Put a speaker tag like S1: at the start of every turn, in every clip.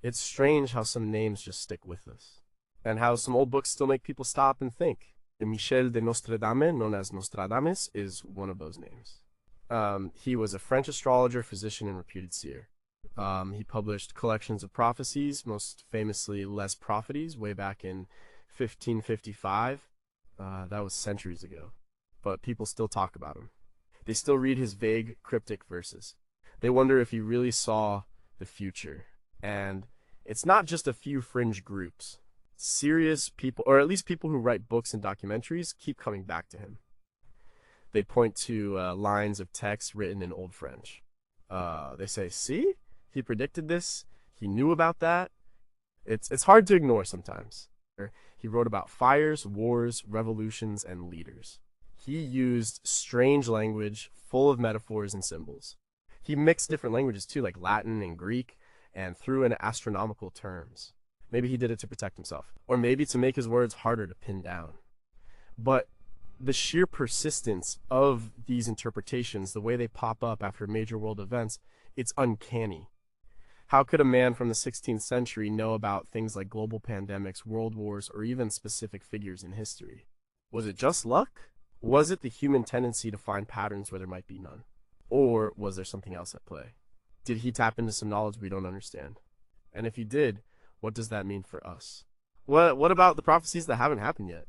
S1: It's strange how some names just stick with us, and how some old books still make people stop and think. Michel de Nostradamus, known as Nostradamus, is one of those names. He was a French astrologer, physician, and reputed seer. He published collections of prophecies, most famously Les Prophecies, way back in 1555. That was centuries ago. But people still talk about him. They still read his vague, cryptic verses. They wonder if he really saw the future. And it's not just a few fringe groups. Serious people, or at least people who write books and documentaries, keep coming back to him. They point to lines of text written in Old French. They say, see? He predicted this. He knew about that. It's hard to ignore sometimes. He wrote about fires, wars, revolutions, and leaders. He used strange language full of metaphors and symbols. He mixed different languages too, like Latin and Greek, and threw in astronomical terms. Maybe he did it to protect himself, or maybe to make his words harder to pin down. But the sheer persistence of these interpretations, the way they pop up after major world events, it's uncanny. How could a man from the 16th century know about things like global pandemics, world wars, or even specific figures in history? Was it just luck? Was it the human tendency to find patterns where there might be none? Or was there something else at play? Did he tap into some knowledge we don't understand? And if he did, what does that mean for us? What about the prophecies that haven't happened yet?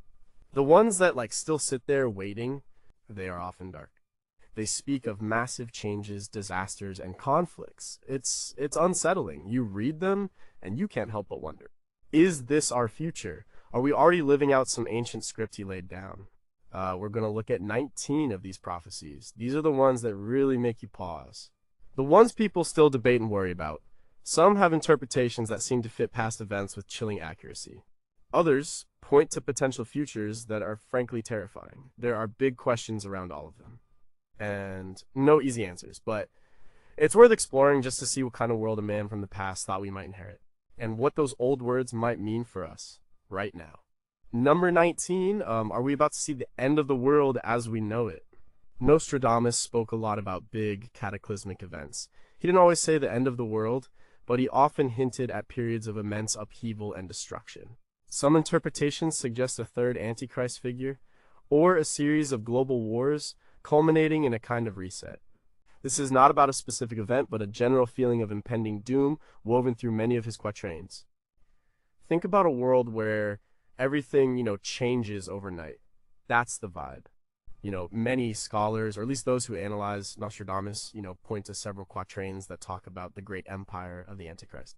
S1: The ones that still sit there waiting, they are often dark. They speak of massive changes, disasters, and conflicts. It's unsettling. You read them, and you can't help but wonder. Is this our future? Are we already living out some ancient script he laid down? We're going to look at 19 of these prophecies. These are the ones that really make you pause. The ones people still debate and worry about. Some have interpretations that seem to fit past events with chilling accuracy. Others point to potential futures that are frankly terrifying. There are big questions around all of them. And no easy answers, but it's worth exploring just to see what kind of world a man from the past thought we might inherit, and what those old words might mean for us right now. Number 19, are we about to see the end of the world as we know it? Nostradamus spoke a lot about big, cataclysmic events. He didn't always say the end of the world, but he often hinted at periods of immense upheaval and destruction. Some interpretations suggest a third Antichrist figure, or a series of global wars culminating in a kind of reset. This is not about a specific event, but a general feeling of impending doom woven through many of his quatrains. Think about a world where everything, changes overnight. That's the vibe. Many scholars, or at least those who analyze Nostradamus, point to several quatrains that talk about the great empire of the Antichrist.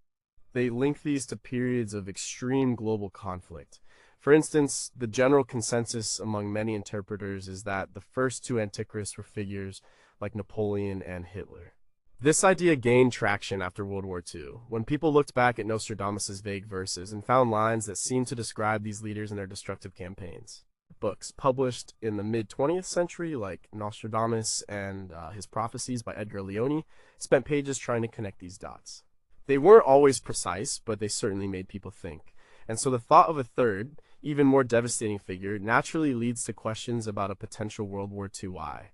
S1: They link these to periods of extreme global conflict. For instance, the general consensus among many interpreters is that the first two antichrists were figures like Napoleon and Hitler. This idea gained traction after World War II, when people looked back at Nostradamus' vague verses and found lines that seemed to describe these leaders and their destructive campaigns. Books published in the mid-20th century, like Nostradamus and his Prophecies by Edgar Leone, spent pages trying to connect these dots. They weren't always precise, but they certainly made people think. And so the thought of a third, even more devastating figure naturally leads to questions about a potential World War II why.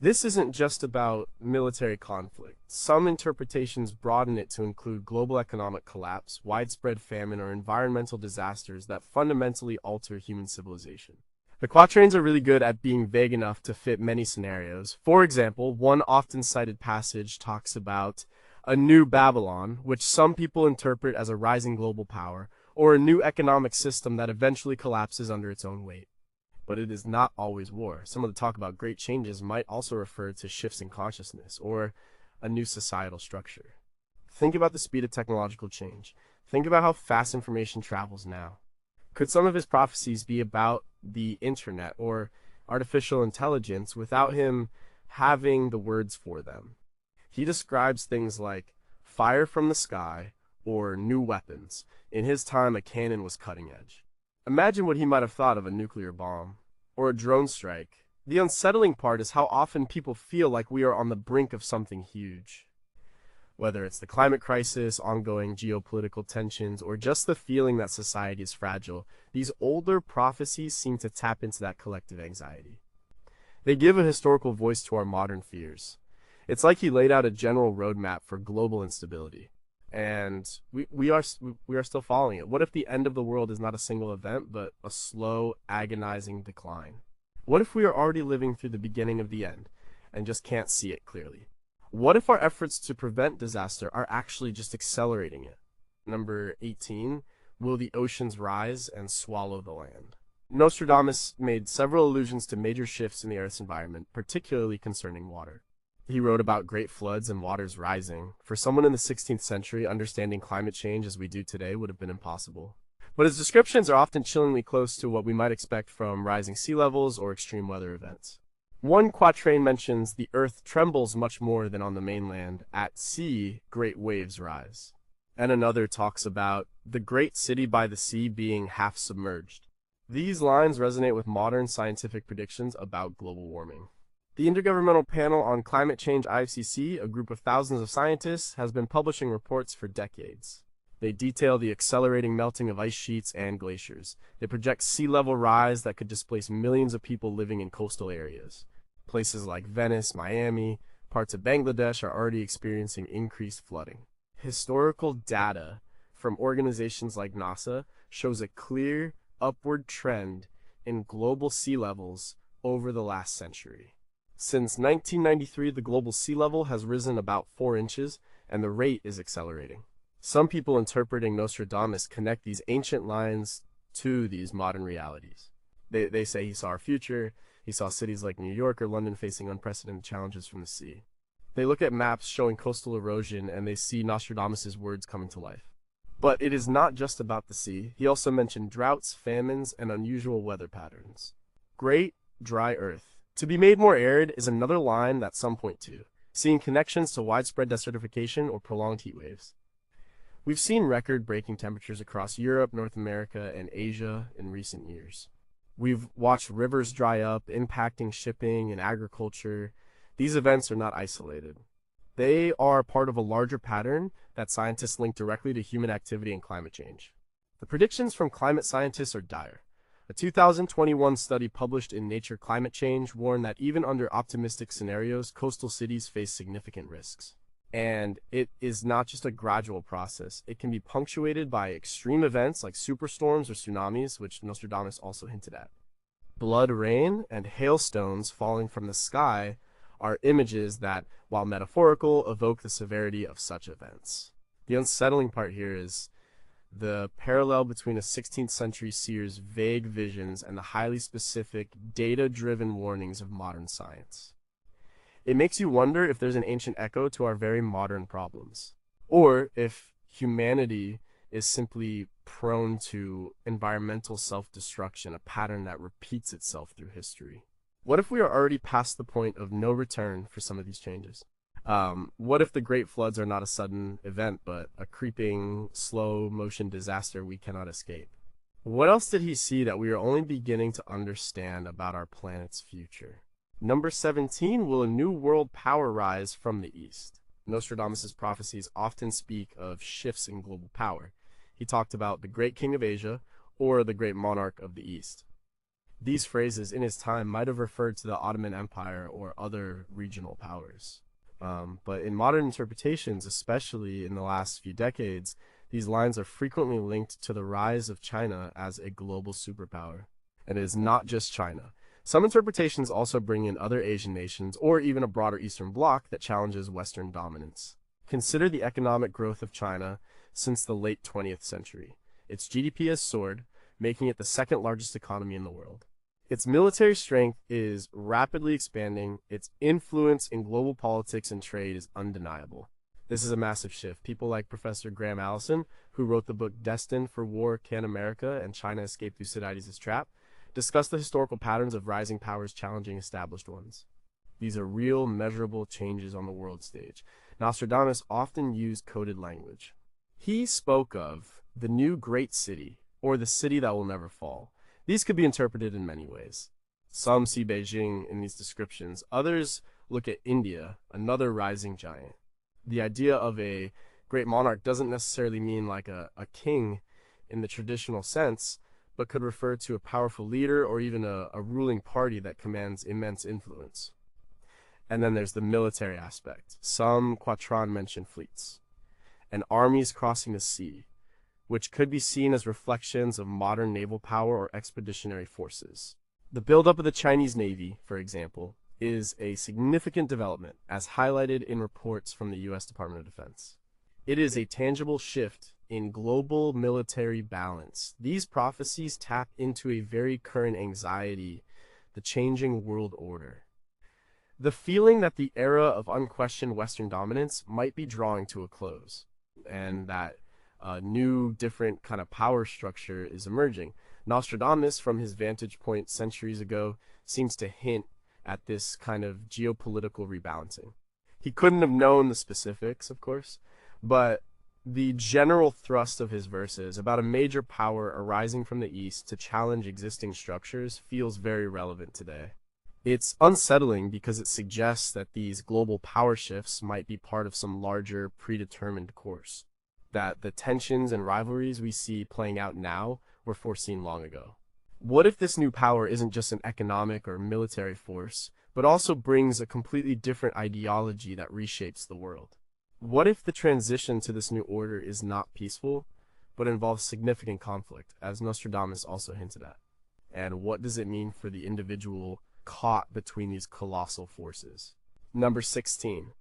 S1: This isn't just about military conflict. Some interpretations broaden it to include global economic collapse, widespread famine, or environmental disasters that fundamentally alter human civilization. The quatrains are really good at being vague enough to fit many scenarios. For example, one often cited passage talks about a new Babylon, which some people interpret as a rising global power, or a new economic system that eventually collapses under its own weight. But it is not always war. Some of the talk about great changes might also refer to shifts in consciousness, or a new societal structure. Think about the speed of technological change. Think about how fast information travels now. Could some of his prophecies be about the internet or artificial intelligence without him having the words for them? He describes things like fire from the sky or new weapons. In his time, a cannon was cutting edge. Imagine what he might have thought of a nuclear bomb or a drone strike. The unsettling part is how often people feel like we are on the brink of something huge. Whether it's the climate crisis, ongoing geopolitical tensions, or just the feeling that society is fragile, these older prophecies seem to tap into that collective anxiety. They give a historical voice to our modern fears. It's like he laid out a general roadmap for global instability. and we are still following it. What if the end of the world is not a single event, but a slow, agonizing decline? What if we are already living through the beginning of the end and just can't see it clearly? What if our efforts to prevent disaster are actually just accelerating it? Number 18, will the oceans rise and swallow the land? Nostradamus made several allusions to major shifts in the Earth's environment, particularly concerning water. He wrote about great floods and waters rising. For someone in the 16th century, understanding climate change as we do today would have been impossible. But his descriptions are often chillingly close to what we might expect from rising sea levels or extreme weather events. One quatrain mentions the earth trembles much more than on the mainland. At sea, great waves rise. And another talks about the great city by the sea being half submerged. These lines resonate with modern scientific predictions about global warming. The Intergovernmental Panel on Climate Change IPCC, a group of thousands of scientists, has been publishing reports for decades. They detail the accelerating melting of ice sheets and glaciers. They project sea level rise that could displace millions of people living in coastal areas. Places like Venice, Miami, parts of Bangladesh are already experiencing increased flooding. Historical data from organizations like NASA shows a clear upward trend in global sea levels over the last century. Since 1993, the global sea level has risen about 4 inches, and the rate is accelerating. Some people interpreting Nostradamus connect these ancient lines to these modern realities. They say he saw our future, he saw cities like New York or London facing unprecedented challenges from the sea. They look at maps showing coastal erosion, and they see Nostradamus' words coming to life. But it is not just about the sea. He also mentioned droughts, famines, and unusual weather patterns. Great dry earth. To be made more arid is another line that some point to, seeing connections to widespread desertification or prolonged heat waves. We've seen record-breaking temperatures across Europe, North America, and Asia in recent years. We've watched rivers dry up, impacting shipping and agriculture. These events are not isolated. They are part of a larger pattern that scientists link directly to human activity and climate change. The predictions from climate scientists are dire. A 2021 study published in Nature Climate Change warned that even under optimistic scenarios, coastal cities face significant risks. And it is not just a gradual process. It can be punctuated by extreme events like superstorms or tsunamis, which Nostradamus also hinted at. Blood rain and hailstones falling from the sky are images that, while metaphorical, evoke the severity of such events. The unsettling part here is the parallel between a 16th century seer's vague visions and the highly specific, data-driven warnings of modern science. It makes you wonder if there's an ancient echo to our very modern problems, or if humanity is simply prone to environmental self-destruction, a pattern that repeats itself through history. What if we are already past the point of no return for some of these changes? What if the Great Floods are not a sudden event, but a creeping, slow-motion disaster we cannot escape? What else did he see that we are only beginning to understand about our planet's future? Number 17, will a new world power rise from the east? Nostradamus' prophecies often speak of shifts in global power. He talked about the great king of Asia or the great monarch of the east. These phrases in his time might have referred to the Ottoman Empire or other regional powers. But in modern interpretations, especially in the last few decades, these lines are frequently linked to the rise of China as a global superpower. And it is not just China. Some interpretations also bring in other Asian nations or even a broader Eastern bloc that challenges Western dominance. Consider the economic growth of China since the late 20th century. Its GDP has soared, making it the second largest economy in the world. Its military strength is rapidly expanding. Its influence in global politics and trade is undeniable. This is a massive shift. People like Professor Graham Allison, who wrote the book Destined for War, Can America and China Escape Thucydides' Trap, discuss the historical patterns of rising powers challenging established ones. These are real, measurable changes on the world stage. Nostradamus often used coded language. He spoke of the new great city, or the city that will never fall. These could be interpreted in many ways. Some see Beijing in these descriptions. Others look at India, another rising giant. The idea of a great monarch doesn't necessarily mean like a king in the traditional sense, but could refer to a powerful leader or even a ruling party that commands immense influence. And then there's the military aspect. Some quatran mention fleets. and armies crossing the sea, which could be seen as reflections of modern naval power or expeditionary forces. The buildup of the Chinese Navy, for example, is a significant development, as highlighted in reports from the U.S. Department of Defense. It is a tangible shift in global military balance. These prophecies tap into a very current anxiety, the changing world order. The feeling that the era of unquestioned Western dominance might be drawing to a close, and that a new, different kind of power structure is emerging. Nostradamus, from his vantage point centuries ago, seems to hint at this kind of geopolitical rebalancing. He couldn't have known the specifics, of course, but the general thrust of his verses about a major power arising from the east to challenge existing structures feels very relevant today. It's unsettling because it suggests that these global power shifts might be part of some larger, predetermined course, that the tensions and rivalries we see playing out now were foreseen long ago. What if this new power isn't just an economic or military force, but also brings a completely different ideology that reshapes the world? What if the transition to this new order is not peaceful, but involves significant conflict, as Nostradamus also hinted at? And what does it mean for the individual caught between these colossal forces? Number 16.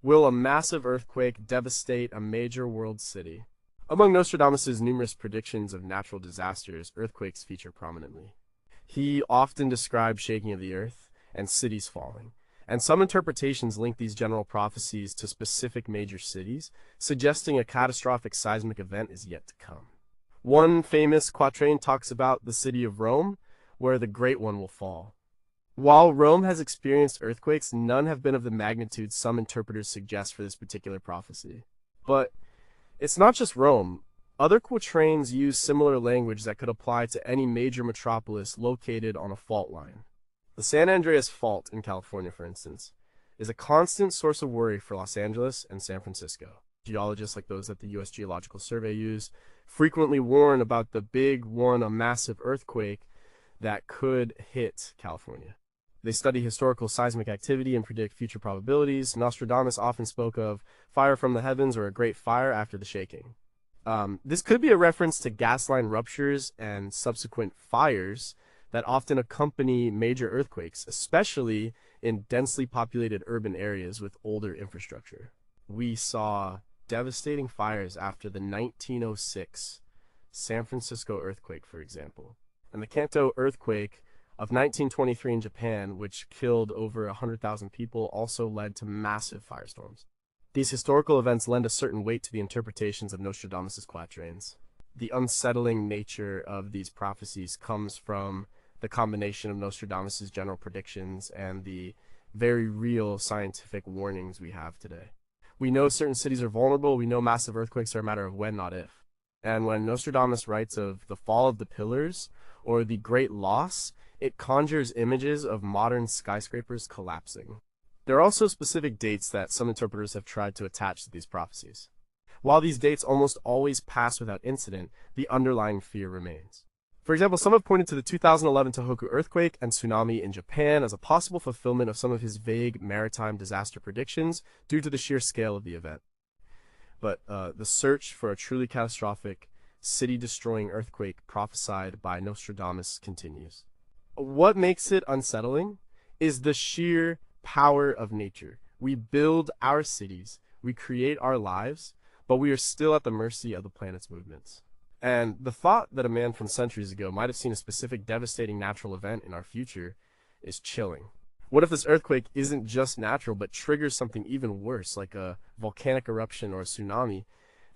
S1: Will a massive earthquake devastate a major world city? Among Nostradamus' numerous predictions of natural disasters, earthquakes feature prominently. He often described shaking of the earth and cities falling, and some interpretations link these general prophecies to specific major cities, suggesting a catastrophic seismic event is yet to come. One famous quatrain talks about the city of Rome, where the Great One will fall. While Rome has experienced earthquakes, none have been of the magnitude some interpreters suggest for this particular prophecy. But it's not just Rome. Other quatrains use similar language that could apply to any major metropolis located on a fault line. The San Andreas Fault in California, for instance, is a constant source of worry for Los Angeles and San Francisco. Geologists like those that the U.S. Geological Survey use frequently warn about the big one, a massive earthquake that could hit California. They study historical seismic activity and predict future probabilities. Nostradamus often spoke of fire from the heavens or a great fire after the shaking. This could be a reference to gas line ruptures and subsequent fires that often accompany major earthquakes, especially in densely populated urban areas with older infrastructure. We saw devastating fires after the 1906 San Francisco earthquake, for example, and the Kanto earthquake of 1923 in Japan, which killed over 100,000 people, also led to massive firestorms. These historical events lend a certain weight to the interpretations of Nostradamus' quatrains. The unsettling nature of these prophecies comes from the combination of Nostradamus' general predictions and the very real scientific warnings we have today. We know certain cities are vulnerable. We know massive earthquakes are a matter of when, not if. And when Nostradamus writes of the fall of the pillars or the great loss, it conjures images of modern skyscrapers collapsing. There are also specific dates that some interpreters have tried to attach to these prophecies. While these dates almost always pass without incident, the underlying fear remains. For example, some have pointed to the 2011 Tohoku earthquake and tsunami in Japan as a possible fulfillment of some of his vague maritime disaster predictions due to the sheer scale of the event. But the search for a truly catastrophic, city-destroying earthquake prophesied by Nostradamus continues. What makes it unsettling is the sheer power of nature. We build our cities, we create our lives, but we are still at the mercy of the planet's movements. And the thought that a man from centuries ago might have seen a specific devastating natural event in our future is chilling. What if this earthquake isn't just natural, but triggers something even worse, like a volcanic eruption or a tsunami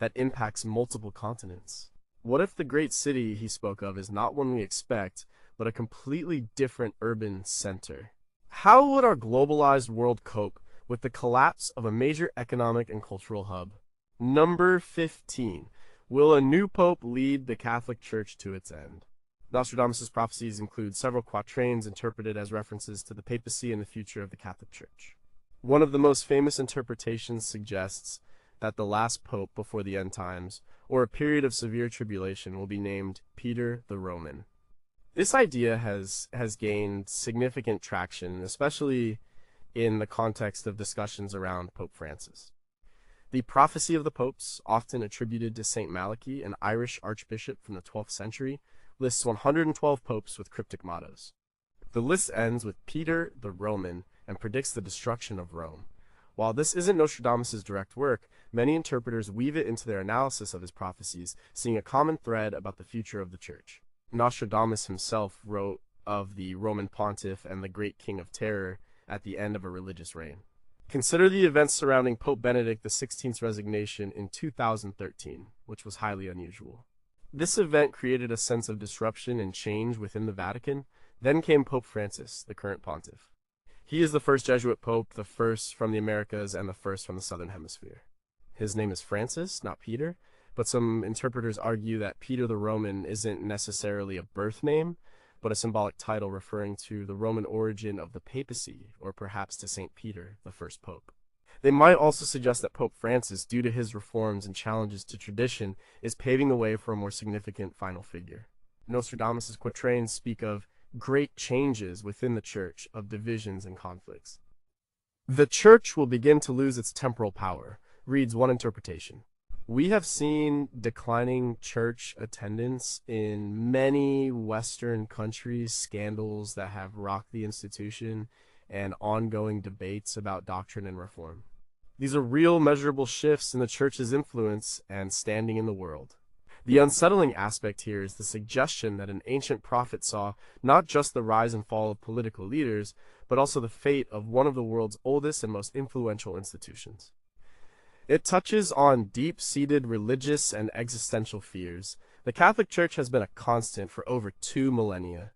S1: that impacts multiple continents? What if the great city he spoke of is not one we expect, but a completely different urban center? How would our globalized world cope with the collapse of a major economic and cultural hub? Number 15. Will a new pope lead the Catholic Church to its end? Nostradamus' prophecies include several quatrains interpreted as references to the papacy and the future of the Catholic Church. One of the most famous interpretations suggests that the last pope before the end times, or a period of severe tribulation, will be named Peter the Roman. This idea has gained significant traction, especially in the context of discussions around Pope Francis. The Prophecy of the Popes, often attributed to Saint Malachy, an Irish archbishop from the 12th century, lists 112 popes with cryptic mottos. The list ends with Peter the Roman and predicts the destruction of Rome. While this isn't Nostradamus' direct work, many interpreters weave it into their analysis of his prophecies, seeing a common thread about the future of the Church. Nostradamus himself wrote of the Roman pontiff and the great king of terror at the end of a religious reign. Consider the events surrounding Pope Benedict XVI's resignation in 2013, which was highly unusual. This event created a sense of disruption and change within the Vatican. Then came Pope Francis, the current pontiff. He is the first Jesuit pope, the first from the Americas, and the first from the Southern Hemisphere. His name is Francis, not Peter, but some interpreters argue that Peter the Roman isn't necessarily a birth name, but a symbolic title referring to the Roman origin of the papacy, or perhaps to Saint Peter, the first pope. They might also suggest that Pope Francis, due to his reforms and challenges to tradition, is paving the way for a more significant final figure. Nostradamus' quatrains speak of great changes within the Church, of divisions and conflicts. The Church will begin to lose its temporal power, reads one interpretation. We have seen declining church attendance in many Western countries, scandals that have rocked the institution, and ongoing debates about doctrine and reform. These are real measurable shifts in the Church's influence and standing in the world. The unsettling aspect here is the suggestion that an ancient prophet saw not just the rise and fall of political leaders, but also the fate of one of the world's oldest and most influential institutions. It touches on deep-seated religious and existential fears. The Catholic Church has been a constant for over 2 millennia.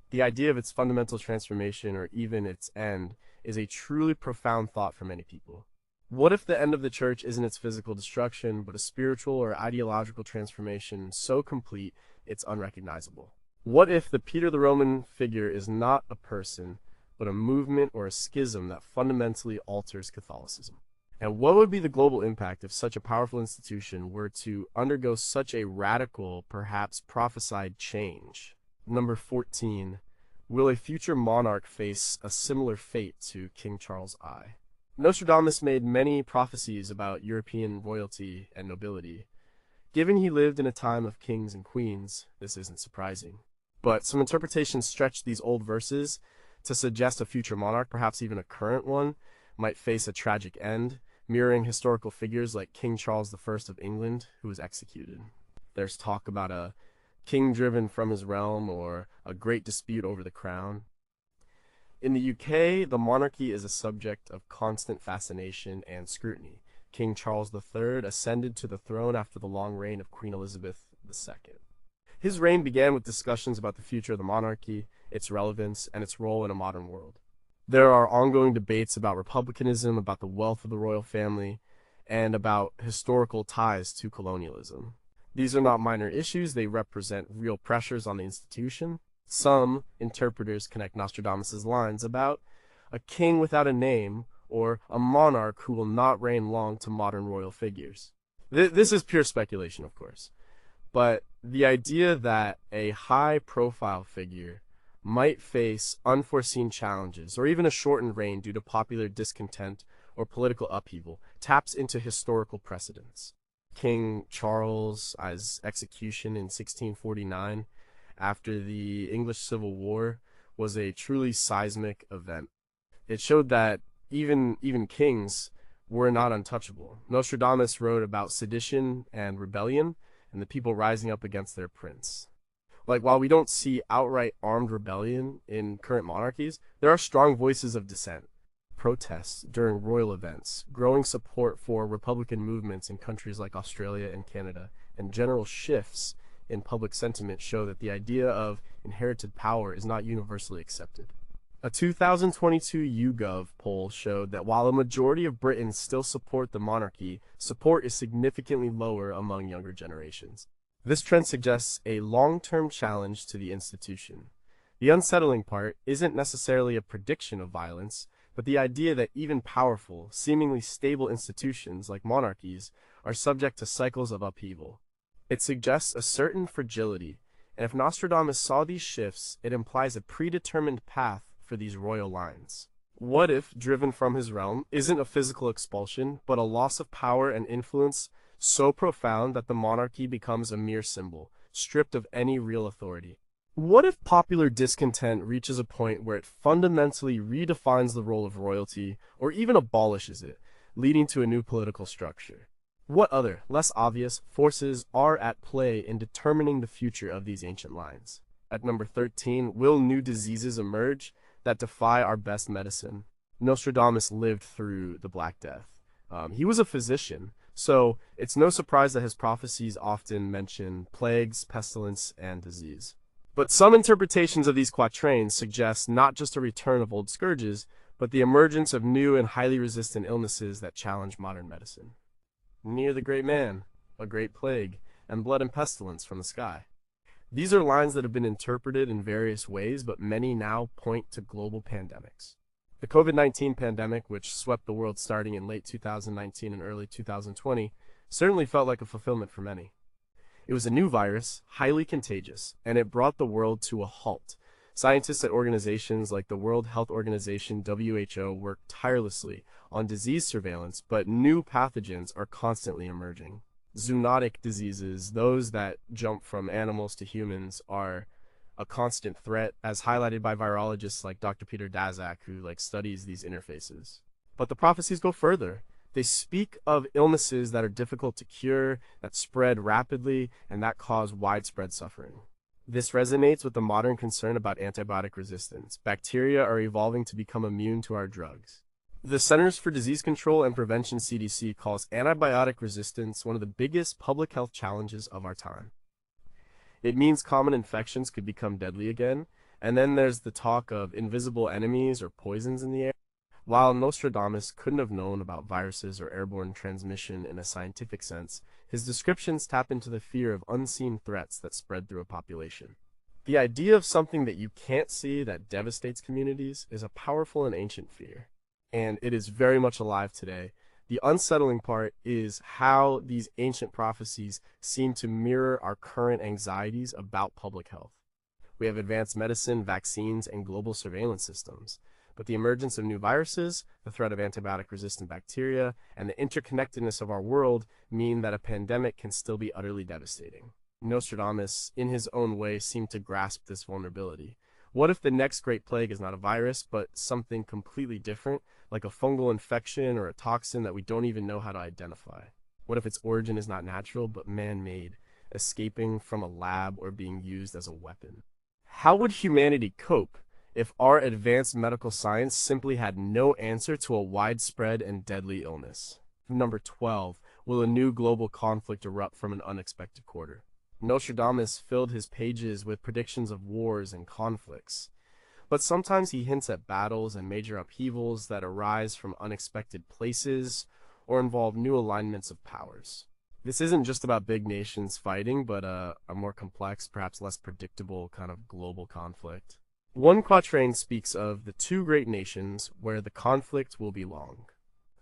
S1: The idea of its fundamental transformation, or even its end, is a truly profound thought for many people. What if the end of the Church isn't its physical destruction, but a spiritual or ideological transformation so complete it's unrecognizable? What if the Peter the Roman figure is not a person, but a movement or a schism that fundamentally alters Catholicism? And what would be the global impact if such a powerful institution were to undergo such a radical, perhaps prophesied change? Number 14. Will a future monarch face a similar fate to King Charles I? Nostradamus made many prophecies about European royalty and nobility. Given he lived in a time of kings and queens, this isn't surprising. But some interpretations stretch these old verses to suggest a future monarch, perhaps even a current one, might face a tragic end, mirroring historical figures like King Charles I of England, who was executed. There's talk about a king driven from his realm or a great dispute over the crown. In the UK, the monarchy is a subject of constant fascination and scrutiny. King Charles III ascended to the throne after the long reign of Queen Elizabeth II. His reign began with discussions about the future of the monarchy, its relevance, and its role in a modern world. There are ongoing debates about republicanism, about the wealth of the royal family, and about historical ties to colonialism. These are not minor issues, they represent real pressures on the institution. Some interpreters connect Nostradamus' lines about a king without a name or a monarch who will not reign long to modern royal figures. This is pure speculation, of course, but the idea that a high-profile figure might face unforeseen challenges or even a shortened reign due to popular discontent or political upheaval taps into historical precedents. King Charles's execution in 1649 after the English Civil War was a truly seismic event. It showed that even kings were not untouchable. Nostradamus wrote about sedition and rebellion and the people rising up against their prince. While we don't see outright armed rebellion in current monarchies, there are strong voices of dissent, protests during royal events, growing support for Republican movements in countries like Australia and Canada, and general shifts in public sentiment show that the idea of inherited power is not universally accepted. A 2022 YouGov poll showed that while a majority of Britons still support the monarchy, support is significantly lower among younger generations. This trend suggests a long-term challenge to the institution. The unsettling part isn't necessarily a prediction of violence, but the idea that even powerful, seemingly stable institutions like monarchies are subject to cycles of upheaval. It suggests a certain fragility, and if Nostradamus saw these shifts, it implies a predetermined path for these royal lines. What if, driven from his realm, isn't a physical expulsion, but a loss of power and influence so profound that the monarchy becomes a mere symbol, stripped of any real authority? What if popular discontent reaches a point where it fundamentally redefines the role of royalty, or even abolishes it, leading to a new political structure? What other, less obvious, forces are at play in determining the future of these ancient lines? At number 13, will new diseases emerge that defy our best medicine? Nostradamus lived through the Black Death. He was a physician, so it's no surprise that his prophecies often mention plagues, pestilence, and disease. But some interpretations of these quatrains suggest not just a return of old scourges, but the emergence of new and highly resistant illnesses that challenge modern medicine. Near the great man, a great plague, and blood and pestilence from the sky. These are lines that have been interpreted in various ways, but many now point to global pandemics. The COVID-19 pandemic, which swept the world starting in late 2019 and early 2020, certainly felt like a fulfillment for many. It was a new virus, highly contagious, and it brought the world to a halt. Scientists at organizations like the World Health Organization (WHO) work tirelessly on disease surveillance, but new pathogens are constantly emerging. Zoonotic diseases, those that jump from animals to humans, are a constant threat, as highlighted by virologists like Dr. Peter Daszak, who studies these interfaces. But the prophecies go further. They speak of illnesses that are difficult to cure, that spread rapidly, and that cause widespread suffering. This resonates with the modern concern about antibiotic resistance. Bacteria are evolving to become immune to our drugs. The Centers for Disease Control and Prevention (CDC) calls antibiotic resistance one of the biggest public health challenges of our time. It means common infections could become deadly again, and then there's the talk of invisible enemies or poisons in the air. While Nostradamus couldn't have known about viruses or airborne transmission in a scientific sense, his descriptions tap into the fear of unseen threats that spread through a population. The idea of something that you can't see that devastates communities is a powerful and ancient fear, and it is very much alive today. The unsettling part is how these ancient prophecies seem to mirror our current anxieties about public health. We have advanced medicine, vaccines, and global surveillance systems. But the emergence of new viruses, the threat of antibiotic-resistant bacteria, and the interconnectedness of our world mean that a pandemic can still be utterly devastating. Nostradamus, in his own way, seemed to grasp this vulnerability. What if the next great plague is not a virus, but something completely different, like a fungal infection or a toxin that we don't even know how to identify? What if its origin is not natural, but man-made, escaping from a lab or being used as a weapon? How would humanity cope if our advanced medical science simply had no answer to a widespread and deadly illness? Number 12, will a new global conflict erupt from an unexpected quarter? Nostradamus filled his pages with predictions of wars and conflicts, but sometimes he hints at battles and major upheavals that arise from unexpected places or involve new alignments of powers. This isn't just about big nations fighting, but a more complex, perhaps less predictable kind of global conflict. One quatrain speaks of the two great nations where the conflict will be long.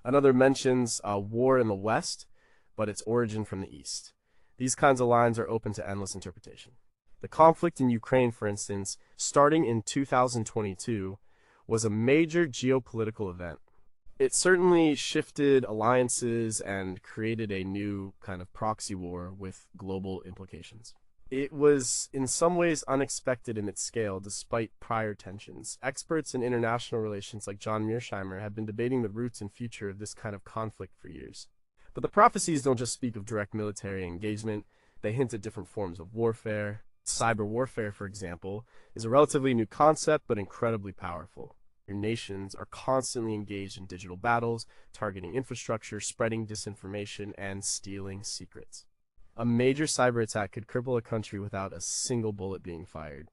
S1: Another mentions a war in the west, but its origin from the east. These kinds of lines are open to endless interpretation. The conflict in Ukraine, for instance, starting in 2022, was a major geopolitical event. It certainly shifted alliances and created a new kind of proxy war with global implications. It was in some ways unexpected in its scale despite prior tensions. Experts in international relations like John Mearsheimer have been debating the roots and future of this kind of conflict for years. But the prophecies don't just speak of direct military engagement, they hint at different forms of warfare. Cyber warfare, for example, is a relatively new concept but incredibly powerful. Your nations are constantly engaged in digital battles, targeting infrastructure, spreading disinformation, and stealing secrets. A major cyber attack could cripple a country without a single bullet being fired.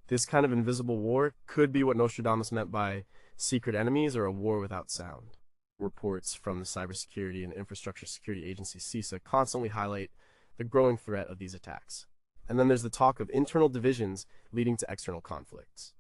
S1: This kind of invisible war could be what Nostradamus meant by secret enemies or a war without sound. Reports from the Cybersecurity and Infrastructure Security Agency (CISA) constantly highlight the growing threat of these attacks. And then there's the talk of internal divisions leading to external conflicts.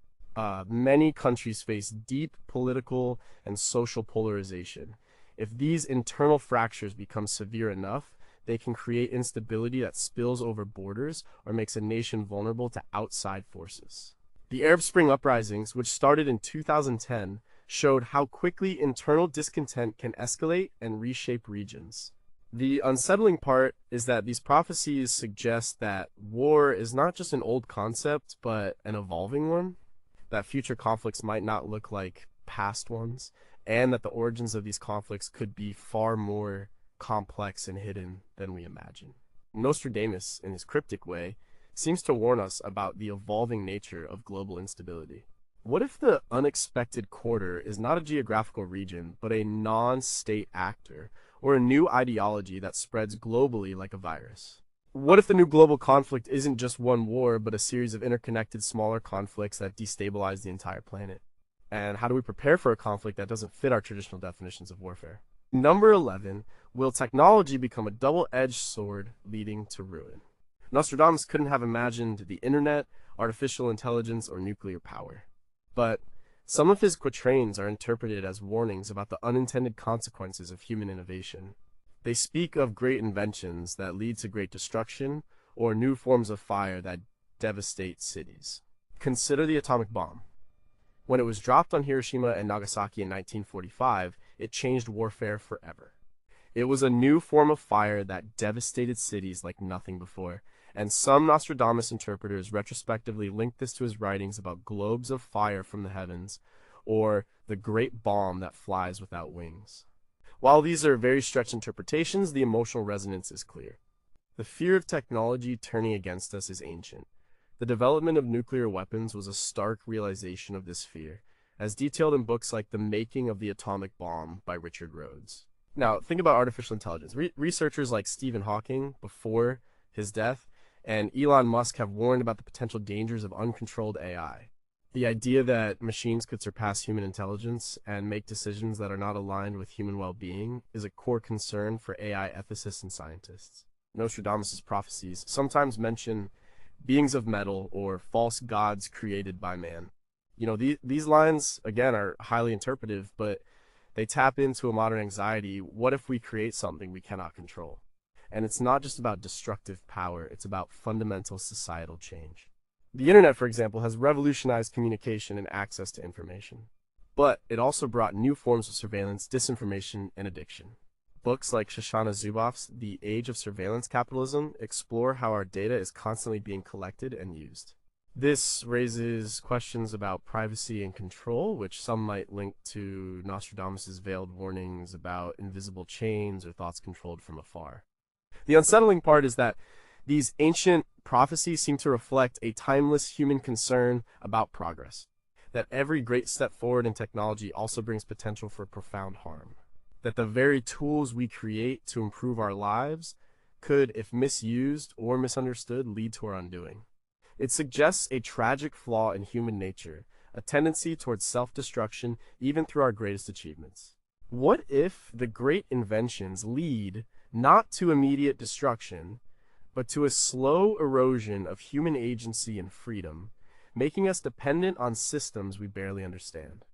S1: Many countries face deep political and social polarization. If these internal fractures become severe enough, they can create instability that spills over borders or makes a nation vulnerable to outside forces. The Arab Spring uprisings, which started in 2010, showed how quickly internal discontent can escalate and reshape regions. The unsettling part is that these prophecies suggest that war is not just an old concept, but an evolving one, that future conflicts might not look like past ones, and that the origins of these conflicts could be far more complex and hidden than we imagine. Nostradamus, in his cryptic way, seems to warn us about the evolving nature of global instability. What if the unexpected quarter is not a geographical region, but a non-state actor, or a new ideology that spreads globally like a virus? What if the new global conflict isn't just one war, but a series of interconnected smaller conflicts that destabilize the entire planet? And how do we prepare for a conflict that doesn't fit our traditional definitions of warfare? Number 11, will technology become a double-edged sword leading to ruin? Nostradamus couldn't have imagined the internet, artificial intelligence, or nuclear power. But some of his quatrains are interpreted as warnings about the unintended consequences of human innovation. They speak of great inventions that lead to great destruction, or new forms of fire that devastate cities. Consider the atomic bomb. When it was dropped on Hiroshima and Nagasaki in 1945, it changed warfare forever. It was a new form of fire that devastated cities like nothing before, and some Nostradamus interpreters retrospectively linked this to his writings about globes of fire from the heavens, or the great bomb that flies without wings. While these are very stretched interpretations, the emotional resonance is clear. The fear of technology turning against us is ancient. The development of nuclear weapons was a stark realization of this fear, as detailed in books like The Making of the Atomic Bomb by Richard Rhodes. Now, think about artificial intelligence. Researchers like Stephen Hawking, before his death, and Elon Musk have warned about the potential dangers of uncontrolled AI. The idea that machines could surpass human intelligence and make decisions that are not aligned with human well-being is a core concern for AI ethicists and scientists. Nostradamus' prophecies sometimes mention beings of metal or false gods created by man. These lines, again, are highly interpretive, but they tap into a modern anxiety. What if we create something we cannot control? And it's not just about destructive power, it's about fundamental societal change. The internet, for example, has revolutionized communication and access to information. But it also brought new forms of surveillance, disinformation, and addiction. Books like Shoshana Zuboff's The Age of Surveillance Capitalism explore how our data is constantly being collected and used. This raises questions about privacy and control, which some might link to Nostradamus' veiled warnings about invisible chains or thoughts controlled from afar. The unsettling part is that these ancient prophecies seem to reflect a timeless human concern about progress, that every great step forward in technology also brings potential for profound harm, that the very tools we create to improve our lives could, if misused or misunderstood, lead to our undoing. It suggests a tragic flaw in human nature, a tendency towards self-destruction even through our greatest achievements. What if the great inventions lead not to immediate destruction, but to a slow erosion of human agency and freedom, making us dependent on systems we barely understand?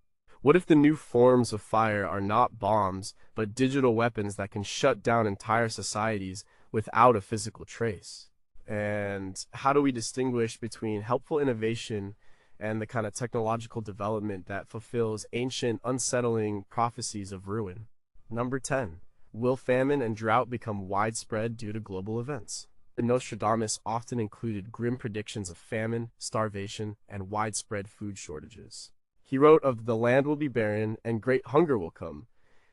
S1: What if the new forms of fire are not bombs, but digital weapons that can shut down entire societies without a physical trace? And how do we distinguish between helpful innovation and the kind of technological development that fulfills ancient, unsettling prophecies of ruin? Number 10. Will famine and drought become widespread due to global events? Nostradamus often included grim predictions of famine, starvation, and widespread food shortages. He wrote of the land will be barren and great hunger will come.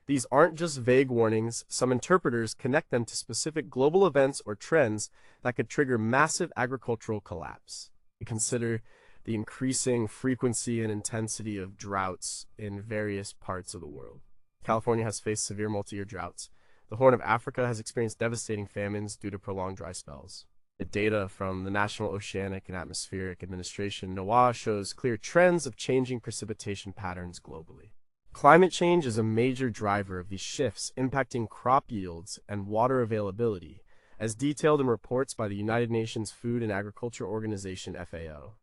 S1: These aren't just vague warnings. Some interpreters connect them to specific global events or trends that could trigger massive agricultural collapse. We consider the increasing frequency and intensity of droughts in various parts of the world. California has faced severe multi-year droughts. The Horn of Africa has experienced devastating famines due to prolonged dry spells. The data from the National Oceanic and Atmospheric Administration, NOAA, shows clear trends of changing precipitation patterns globally. Climate change is a major driver of these shifts, impacting crop yields and water availability, as detailed in reports by the United Nations Food and Agriculture Organization, FAO.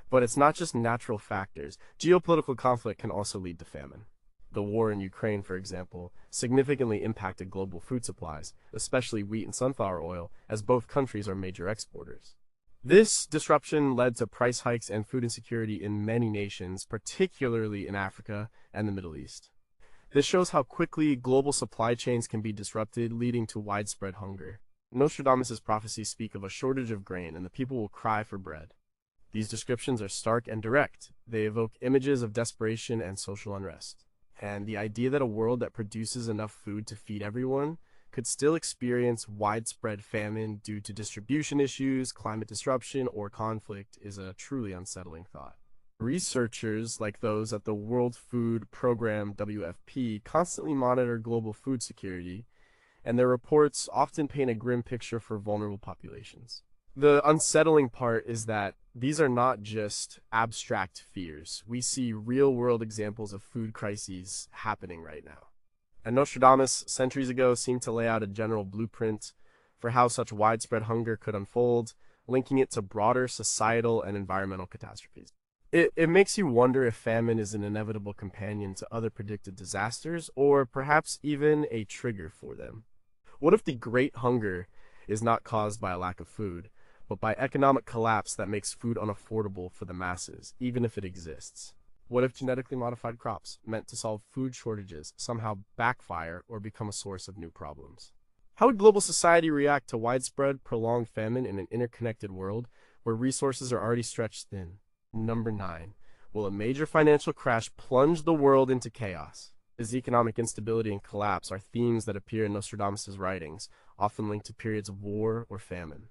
S1: But it's not just natural factors. Geopolitical conflict can also lead to famine. The war in Ukraine, for example, significantly impacted global food supplies, especially wheat and sunflower oil, as both countries are major exporters. This disruption led to price hikes and food insecurity in many nations, particularly in Africa and the Middle East. This shows how quickly global supply chains can be disrupted, leading to widespread hunger. Nostradamus' prophecies speak of a shortage of grain, and the people will cry for bread. These descriptions are stark and direct. They evoke images of desperation and social unrest. And the idea that a world that produces enough food to feed everyone could still experience widespread famine due to distribution issues, climate disruption, or conflict is a truly unsettling thought. Researchers like those at the World Food Program WFP constantly monitor global food security, and their reports often paint a grim picture for vulnerable populations. The unsettling part is that these are not just abstract fears. We see real-world examples of food crises happening right now. And Nostradamus, centuries ago, seemed to lay out a general blueprint for how such widespread hunger could unfold, linking it to broader societal and environmental catastrophes. It makes you wonder if famine is an inevitable companion to other predicted disasters, or perhaps even a trigger for them. What if the Great Hunger is not caused by a lack of food, but by economic collapse that makes food unaffordable for the masses, even if it exists? What if genetically modified crops, meant to solve food shortages, somehow backfire or become a source of new problems? How would global society react to widespread, prolonged famine in an interconnected world where resources are already stretched thin? Number 9. Will a major financial crash plunge the world into chaos? As economic instability and collapse are themes that appear in Nostradamus' writings, often linked to periods of war or famine.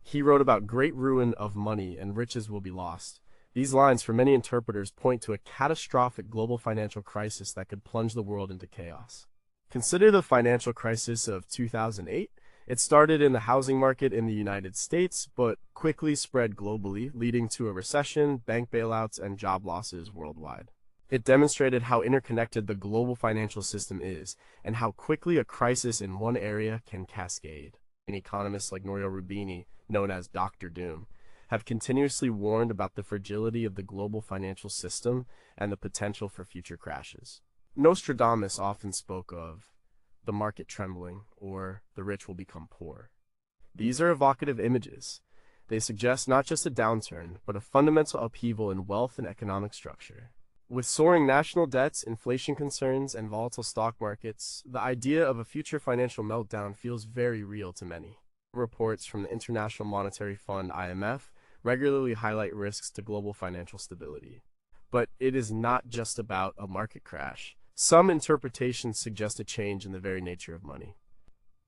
S1: He wrote about great ruin of money and riches will be lost. These lines, for many interpreters, point to a catastrophic global financial crisis that could plunge the world into chaos. Consider the financial crisis of 2008. It started in the housing market in the United States, but quickly spread globally, leading to a recession, bank bailouts, and job losses worldwide. It demonstrated how interconnected the global financial system is, and how quickly a crisis in one area can cascade. And economists like Norio Rubini, known as Dr. Doom, have continuously warned about the fragility of the global financial system and the potential for future crashes. Nostradamus often spoke of the market trembling, or the rich will become poor. These are evocative images. They suggest not just a downturn, but a fundamental upheaval in wealth and economic structure. With soaring national debts, inflation concerns, and volatile stock markets, the idea of a future financial meltdown feels very real to many. Reports from the International Monetary Fund (IMF) regularly highlight risks to global financial stability. But it is not just about a market crash. Some interpretations suggest a change in the very nature of money.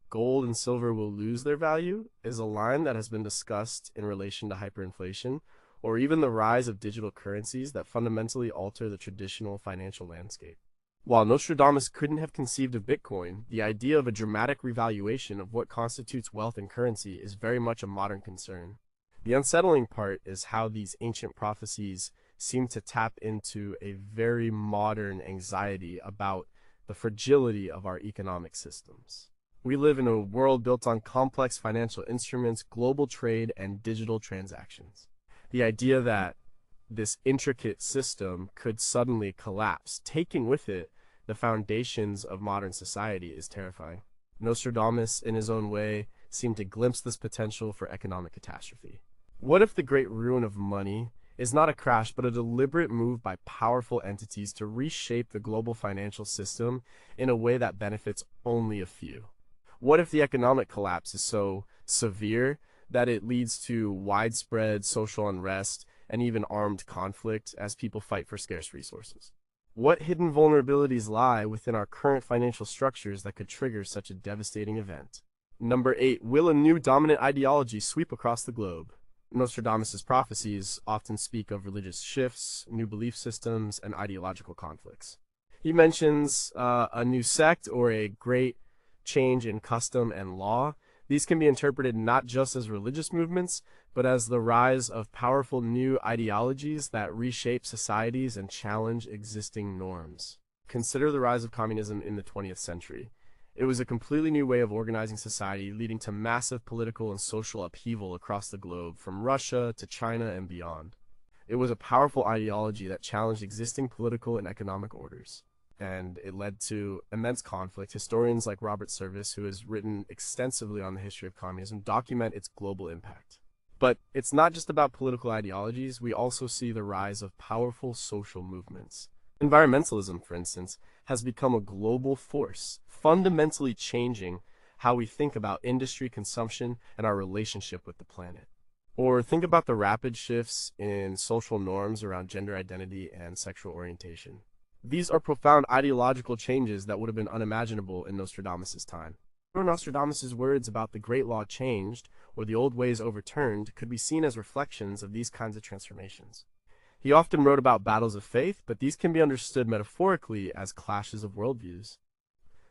S1: Gold and silver will lose their value is a line that has been discussed in relation to hyperinflation, or even the rise of digital currencies that fundamentally alter the traditional financial landscape. While Nostradamus couldn't have conceived of Bitcoin, the idea of a dramatic revaluation of what constitutes wealth and currency is very much a modern concern. The unsettling part is how these ancient prophecies seem to tap into a very modern anxiety about the fragility of our economic systems. We live in a world built on complex financial instruments, global trade, and digital transactions. The idea that this intricate system could suddenly collapse, taking with it the foundations of modern society, is terrifying. Nostradamus, in his own way, seemed to glimpse this potential for economic catastrophe. What if the great ruin of money is not a crash, but a deliberate move by powerful entities to reshape the global financial system in a way that benefits only a few? What if the economic collapse is so severe that it leads to widespread social unrest and even armed conflict as people fight for scarce resources? What hidden vulnerabilities lie within our current financial structures that could trigger such a devastating event? Number 8. Will a new dominant ideology sweep across the globe? Nostradamus' prophecies often speak of religious shifts, new belief systems, and ideological conflicts. He mentions a new sect or a great change in custom and law. These can be interpreted not just as religious movements, but as the rise of powerful new ideologies that reshape societies and challenge existing norms. Consider the rise of communism in the 20th century. It was a completely new way of organizing society, leading to massive political and social upheaval across the globe, from Russia to China and beyond. It was a powerful ideology that challenged existing political and economic orders, and it led to immense conflict. Historians like Robert Service, who has written extensively on the history of communism, document its global impact. But it's not just about political ideologies, we also see the rise of powerful social movements. Environmentalism, for instance, has become a global force, fundamentally changing how we think about industry consumption and our relationship with the planet. Or think about the rapid shifts in social norms around gender identity and sexual orientation. These are profound ideological changes that would have been unimaginable in Nostradamus' time. Nostradamus' words about the great law changed or the old ways overturned could be seen as reflections of these kinds of transformations. He often wrote about battles of faith, but these can be understood metaphorically as clashes of worldviews.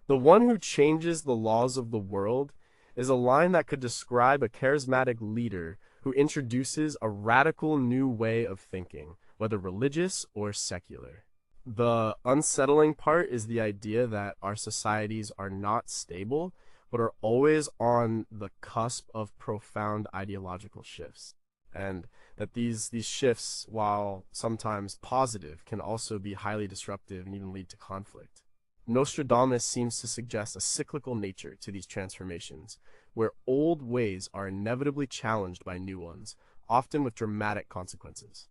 S1: The one who changes the laws of the world is a line that could describe a charismatic leader who introduces a radical new way of thinking, whether religious or secular. The unsettling part is the idea that our societies are not stable, but are always on the cusp of profound ideological shifts. And that these shifts, while sometimes positive, can also be highly disruptive and even lead to conflict. Nostradamus seems to suggest a cyclical nature to these transformations, where old ways are inevitably challenged by new ones, often with dramatic consequences.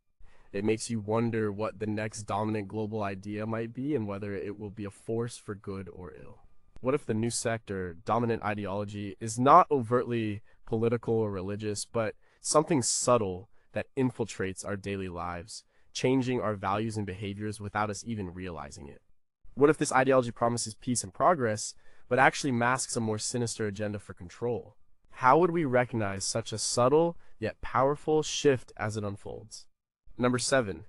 S1: It makes you wonder what the next dominant global idea might be and whether it will be a force for good or ill. What if the new sect or dominant ideology is not overtly political or religious, but something subtle that infiltrates our daily lives, changing our values and behaviors without us even realizing it? What if this ideology promises peace and progress, but actually masks a more sinister agenda for control? How would we recognize such a subtle yet powerful shift as it unfolds? Number 7.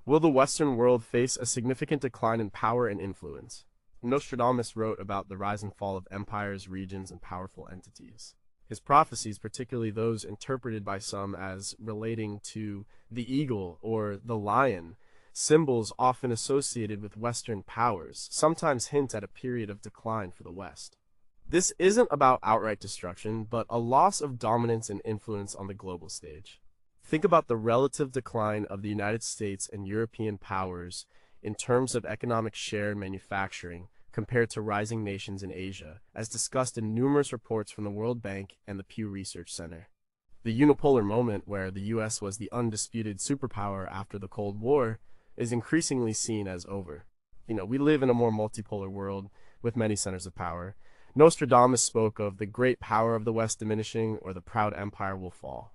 S1: Will the Western world face a significant decline in power and influence? Nostradamus wrote about the rise and fall of empires, regions, and powerful entities. His prophecies, particularly those interpreted by some as relating to the eagle or the lion, symbols often associated with Western powers, sometimes hint at a period of decline for the West. This isn't about outright destruction, but a loss of dominance and influence on the global stage. Think about the relative decline of the United States and European powers in terms of economic share and manufacturing compared to rising nations in Asia, as discussed in numerous reports from the World Bank and the Pew Research Center. The unipolar moment, where the US was the undisputed superpower after the Cold War, is increasingly seen as over. We live in a more multipolar world with many centers of power. Nostradamus spoke of the great power of the West diminishing or the proud empire will fall.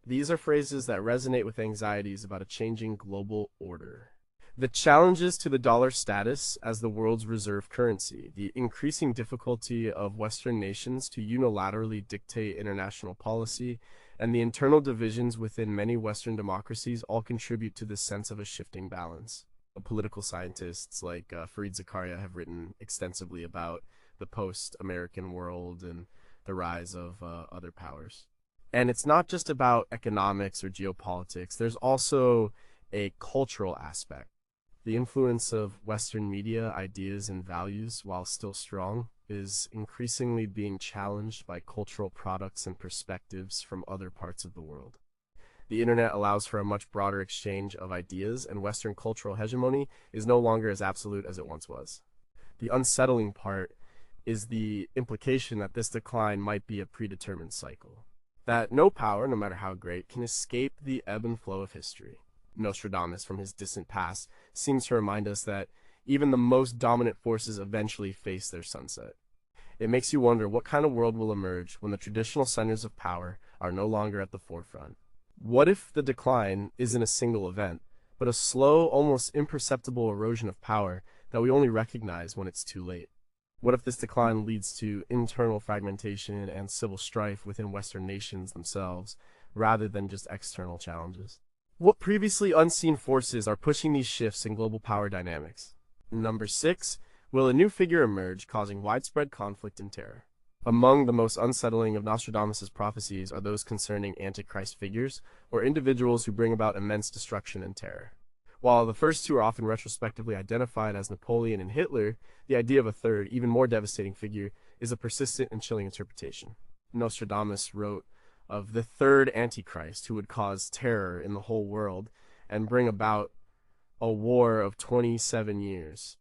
S1: These are phrases that resonate with anxieties about a changing global order. The challenges to the dollar status as the world's reserve currency, the increasing difficulty of Western nations to unilaterally dictate international policy, and the internal divisions within many Western democracies all contribute to this sense of a shifting balance. Political scientists like Fareed Zakaria have written extensively about the post-American world and the rise of other powers. And it's not just about economics or geopolitics. There's also a cultural aspect. The influence of Western media, ideas, and values, while still strong, is increasingly being challenged by cultural products and perspectives from other parts of the world. The internet allows for a much broader exchange of ideas, and Western cultural hegemony is no longer as absolute as it once was. The unsettling part is the implication that this decline might be a predetermined cycle. That no power, no matter how great, can escape the ebb and flow of history. Nostradamus, from his distant past, seems to remind us that even the most dominant forces eventually face their sunset. It makes you wonder what kind of world will emerge when the traditional centers of power are no longer at the forefront. What if the decline isn't a single event, but a slow, almost imperceptible erosion of power that we only recognize when it's too late? What if this decline leads to internal fragmentation and civil strife within Western nations themselves, rather than just external challenges? What previously unseen forces are pushing these shifts in global power dynamics? Number 6, will a new figure emerge causing widespread conflict and terror? Among the most unsettling of Nostradamus' prophecies are those concerning Antichrist figures, or individuals who bring about immense destruction and terror. While the first two are often retrospectively identified as Napoleon and Hitler, the idea of a third, even more devastating figure is a persistent and chilling interpretation. Nostradamus wrote of the third Antichrist who would cause terror in the whole world and bring about a war of 27 years.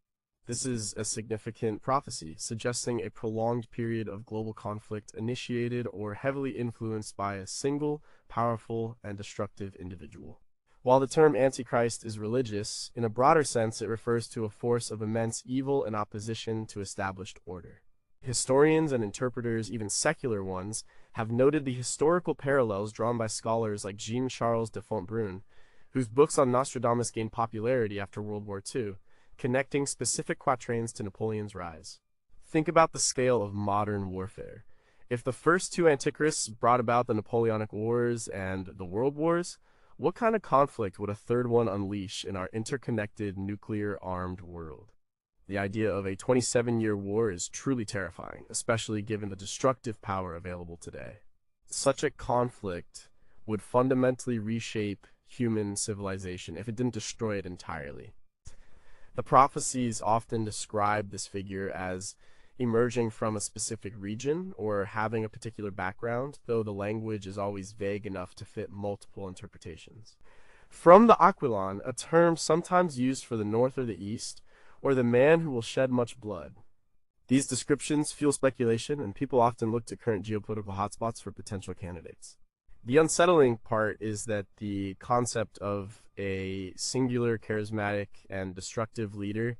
S1: This is a significant prophecy, suggesting a prolonged period of global conflict initiated or heavily influenced by a single, powerful, and destructive individual. While the term Antichrist is religious, in a broader sense it refers to a force of immense evil in opposition to established order. Historians and interpreters, even secular ones, have noted the historical parallels drawn by scholars like Jean-Charles de Fontbrun, whose books on Nostradamus gained popularity after World War II, connecting specific quatrains to Napoleon's rise. Think about the scale of modern warfare. If the first two antichrists brought about the Napoleonic Wars and the World Wars, what kind of conflict would a third one unleash in our interconnected nuclear-armed world? The idea of a 27-year war is truly terrifying, especially given the destructive power available today. Such a conflict would fundamentally reshape human civilization if it didn't destroy it entirely. The prophecies often describe this figure as emerging from a specific region or having a particular background, though the language is always vague enough to fit multiple interpretations. From the Aquilon, a term sometimes used for the north or the east, or the man who will shed much blood. These descriptions fuel speculation, and people often look to current geopolitical hotspots for potential candidates. The unsettling part is that the concept of a singular, charismatic, and destructive leader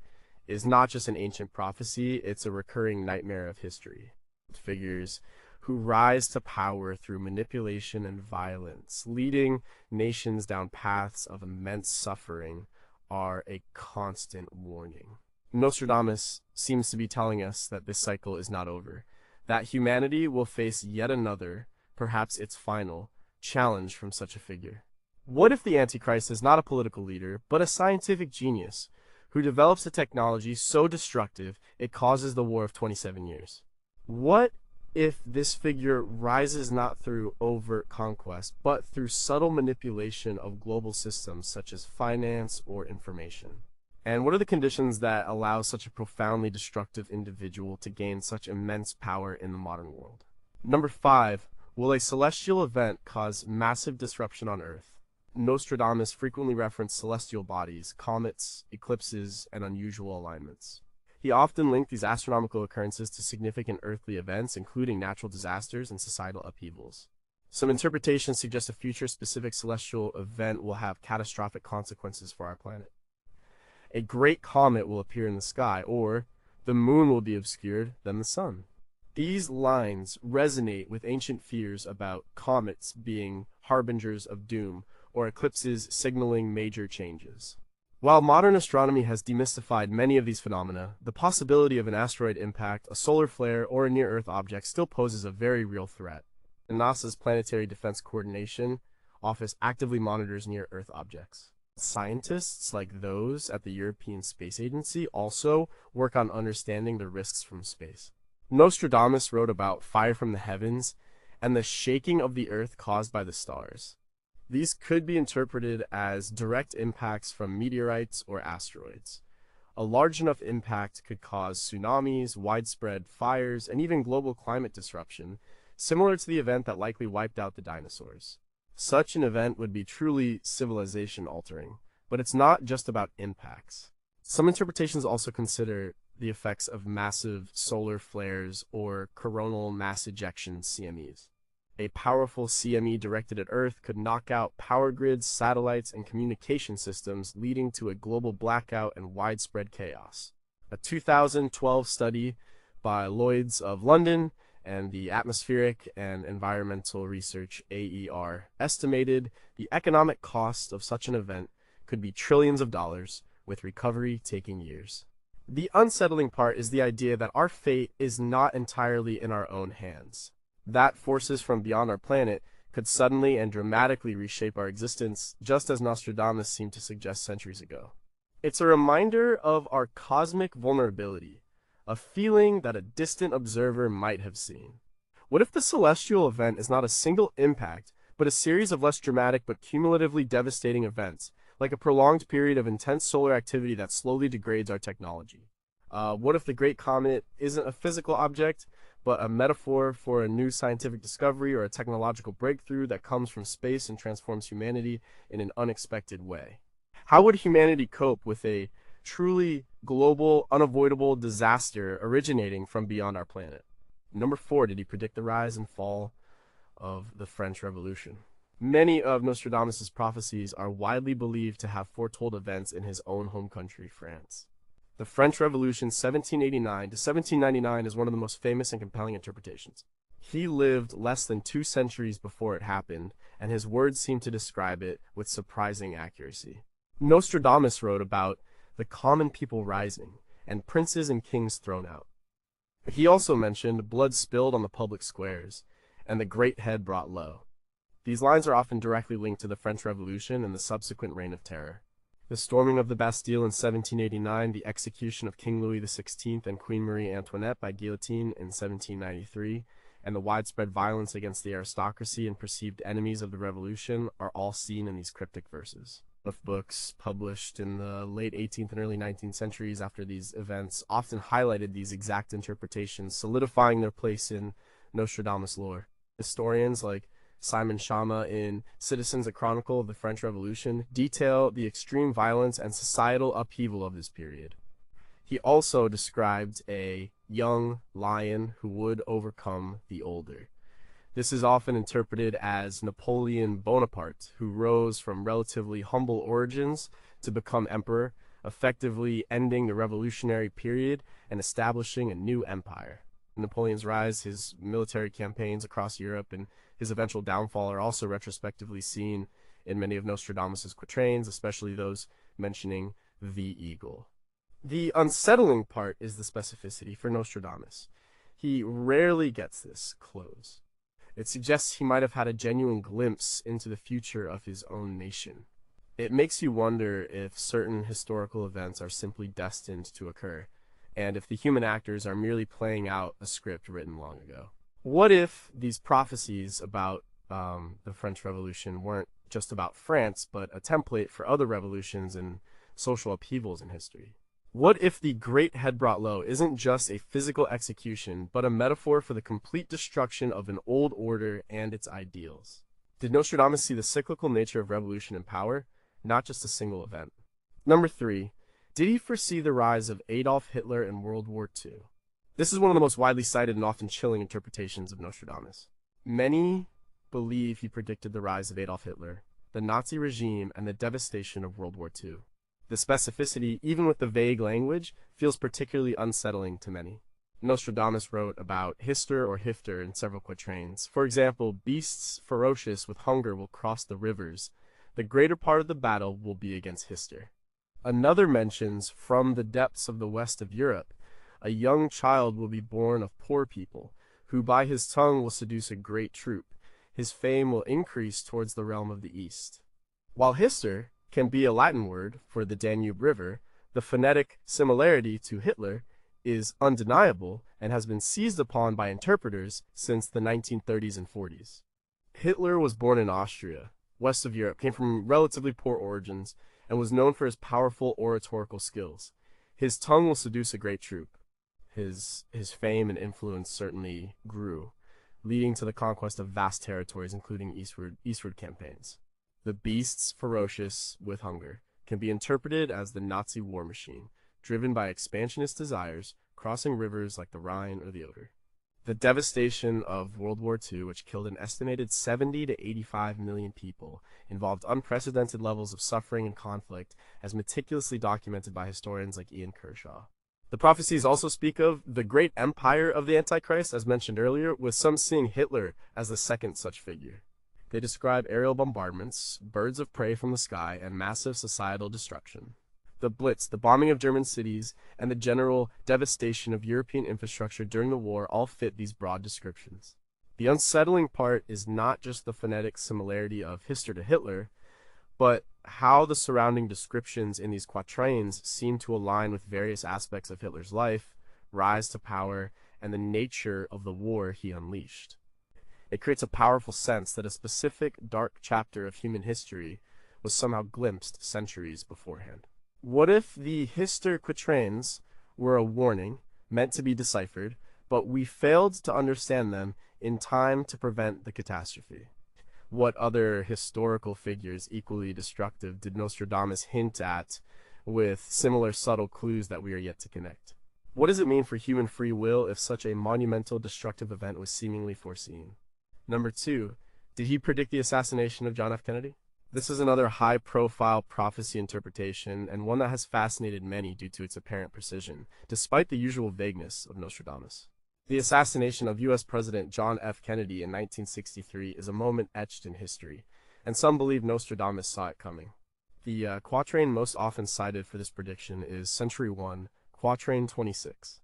S1: is not just an ancient prophecy, it's a recurring nightmare of history. Figures who rise to power through manipulation and violence, leading nations down paths of immense suffering, are a constant warning. Nostradamus seems to be telling us that this cycle is not over, that humanity will face yet another, perhaps its final, challenge from such a figure. What if the Antichrist is not a political leader, but a scientific genius, who develops a technology so destructive it causes the War of 27 Years? What if this figure rises not through overt conquest, but through subtle manipulation of global systems such as finance or information? And what are the conditions that allow such a profoundly destructive individual to gain such immense power in the modern world? Number 5. Will a celestial event cause massive disruption on Earth? Nostradamus frequently referenced celestial bodies, comets, eclipses, and unusual alignments. He often linked these astronomical occurrences to significant earthly events, including natural disasters and societal upheavals. Some interpretations suggest a future-specific celestial event will have catastrophic consequences for our planet. A great comet will appear in the sky, or the moon will be obscured, then the sun. These lines resonate with ancient fears about comets being harbingers of doom, or eclipses signaling major changes. While modern astronomy has demystified many of these phenomena, the possibility of an asteroid impact, a solar flare, or a near-Earth object still poses a very real threat. NASA's Planetary Defense Coordination Office actively monitors near-Earth objects. Scientists like those at the European Space Agency also work on understanding the risks from space. Nostradamus wrote about fire from the heavens and the shaking of the Earth caused by the stars. These could be interpreted as direct impacts from meteorites or asteroids. A large enough impact could cause tsunamis, widespread fires, and even global climate disruption, similar to the event that likely wiped out the dinosaurs. Such an event would be truly civilization-altering, but it's not just about impacts. Some interpretations also consider the effects of massive solar flares or coronal mass ejection CMEs. A powerful CME directed at Earth could knock out power grids, satellites, and communication systems, leading to a global blackout and widespread chaos. A 2012 study by Lloyds of London and the Atmospheric and Environmental Research AER estimated the economic cost of such an event could be trillions of dollars, with recovery taking years. The unsettling part is the idea that our fate is not entirely in our own hands. That forces from beyond our planet could suddenly and dramatically reshape our existence, just as Nostradamus seemed to suggest centuries ago. It's a reminder of our cosmic vulnerability, a feeling that a distant observer might have seen. What if the celestial event is not a single impact, but a series of less dramatic but cumulatively devastating events, like a prolonged period of intense solar activity that slowly degrades our technology? What if the Great Comet isn't a physical object, but a metaphor for a new scientific discovery or a technological breakthrough that comes from space and transforms humanity in an unexpected way? How would humanity cope with a truly global, unavoidable disaster originating from beyond our planet? Number 4, did he predict the rise and fall of the French Revolution? Many of Nostradamus' prophecies are widely believed to have foretold events in his own home country, France. The French Revolution 1789 to 1799 is one of the most famous and compelling interpretations. He lived less than 2 centuries before it happened, and his words seem to describe it with surprising accuracy. Nostradamus wrote about the common people rising and princes and kings thrown out. He also mentioned blood spilled on the public squares and the great head brought low. These lines are often directly linked to the French Revolution and the subsequent Reign of Terror. The storming of the Bastille in 1789, the execution of King Louis XVI and Queen Marie Antoinette by guillotine in 1793, and the widespread violence against the aristocracy and perceived enemies of the revolution are all seen in these cryptic verses. Of books published in the late 18th and early 19th centuries after these events often highlighted these exact interpretations, solidifying their place in Nostradamus lore. Historians like Simon Schama in Citizens, a Chronicle of the French Revolution, detail the extreme violence and societal upheaval of this period. He also described a young lion who would overcome the older. This is often interpreted as Napoleon Bonaparte, who rose from relatively humble origins to become emperor, effectively ending the revolutionary period and establishing a new empire. Napoleon's rise, his military campaigns across Europe, and his eventual downfall are also retrospectively seen in many of Nostradamus' quatrains, especially those mentioning the eagle. The unsettling part is the specificity for Nostradamus. He rarely gets this close. It suggests he might have had a genuine glimpse into the future of his own nation. It makes you wonder if certain historical events are simply destined to occur, and if the human actors are merely playing out a script written long ago. What if these prophecies about the French Revolution weren't just about France, but a template for other revolutions and social upheavals in history? What if the great head brought low isn't just a physical execution, but a metaphor for the complete destruction of an old order and its ideals? Did Nostradamus see the cyclical nature of revolution and power, not just a single event? Number 3, did he foresee the rise of Adolf Hitler in World War II? This is one of the most widely cited and often chilling interpretations of Nostradamus. Many believe he predicted the rise of Adolf Hitler, the Nazi regime, and the devastation of World War II. The specificity, even with the vague language, feels particularly unsettling to many. Nostradamus wrote about Hister or Hifter in several quatrains. For example, beasts ferocious with hunger will cross the rivers. The greater part of the battle will be against Hister. Another mentions, from the depths of the west of Europe, a young child will be born of poor people, who by his tongue will seduce a great troop. His fame will increase towards the realm of the east. While Hister can be a Latin word for the Danube River, the phonetic similarity to Hitler is undeniable and has been seized upon by interpreters since the 1930s and 40s. Hitler was born in Austria, west of Europe, came from relatively poor origins, and was known for his powerful oratorical skills. His tongue will seduce a great troop. His fame and influence certainly grew, leading to the conquest of vast territories, including eastward campaigns. The beasts ferocious with hunger can be interpreted as the Nazi war machine, driven by expansionist desires, crossing rivers like the Rhine or the Oder. The devastation of World War II, which killed an estimated 70 to 85 million people, involved unprecedented levels of suffering and conflict, as meticulously documented by historians like Ian Kershaw. The prophecies also speak of the great empire of the Antichrist, as mentioned earlier, with some seeing Hitler as the second such figure. They describe aerial bombardments, birds of prey from the sky, and massive societal destruction. The Blitz, the bombing of German cities, and the general devastation of European infrastructure during the war all fit these broad descriptions. The unsettling part is not just the phonetic similarity of Hister to Hitler, but how the surrounding descriptions in these quatrains seem to align with various aspects of Hitler's life, rise to power, and the nature of the war he unleashed. It creates a powerful sense that a specific dark chapter of human history was somehow glimpsed centuries beforehand. What if the Hister quatrains were a warning, meant to be deciphered, but we failed to understand them in time to prevent the catastrophe? What other historical figures equally destructive did Nostradamus hint at with similar subtle clues that we are yet to connect. What does it mean for human free will if such a monumental destructive event was seemingly foreseen? Number 2, did he predict the assassination of John F. Kennedy? This is another high-profile prophecy interpretation, and one that has fascinated many due to its apparent precision, despite the usual vagueness of Nostradamus. The assassination of U.S. President John F. Kennedy in 1963 is a moment etched in history, and some believe Nostradamus saw it coming. The quatrain most often cited for this prediction is Century 1, Quatrain 26.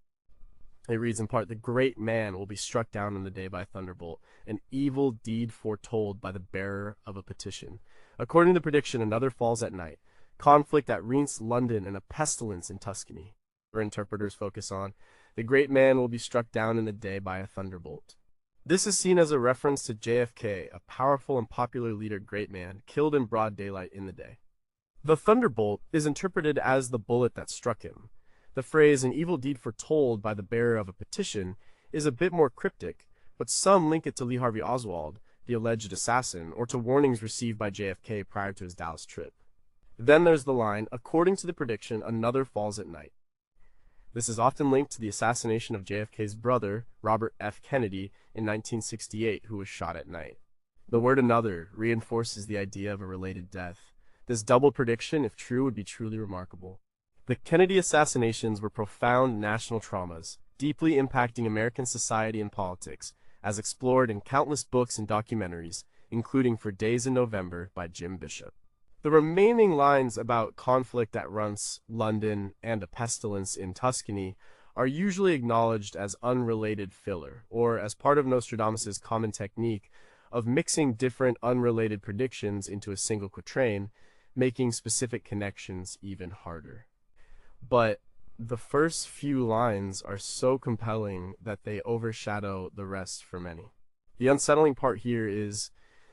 S1: It reads in part, "The great man will be struck down in the day by a thunderbolt, an evil deed foretold by the bearer of a petition. According to the prediction, another falls at night. Conflict at Reims, London, and a pestilence in Tuscany." Our interpreters focus on, "The great man will be struck down in the day by a thunderbolt." This is seen as a reference to JFK, a powerful and popular leader great man, killed in broad daylight in the day. The thunderbolt is interpreted as the bullet that struck him. The phrase, "an evil deed foretold by the bearer of a petition," is a bit more cryptic, but some link it to Lee Harvey Oswald, the alleged assassin, or to warnings received by JFK prior to his Dallas trip. Then there's the line, "According to the prediction, another falls at night." This is often linked to the assassination of JFK's brother, Robert F. Kennedy, in 1968, who was shot at night. The word "another" reinforces the idea of a related death. This double prediction, if true, would be truly remarkable. The Kennedy assassinations were profound national traumas, deeply impacting American society and politics, as explored in countless books and documentaries, including For Days in November by Jim Bishop. The remaining lines about conflict at Reims, London, and a pestilence in Tuscany are usually acknowledged as unrelated filler, or as part of Nostradamus' common technique of mixing different unrelated predictions into a single quatrain, making specific connections even harder. But the first few lines are so compelling that they overshadow the rest for many. The unsettling part here is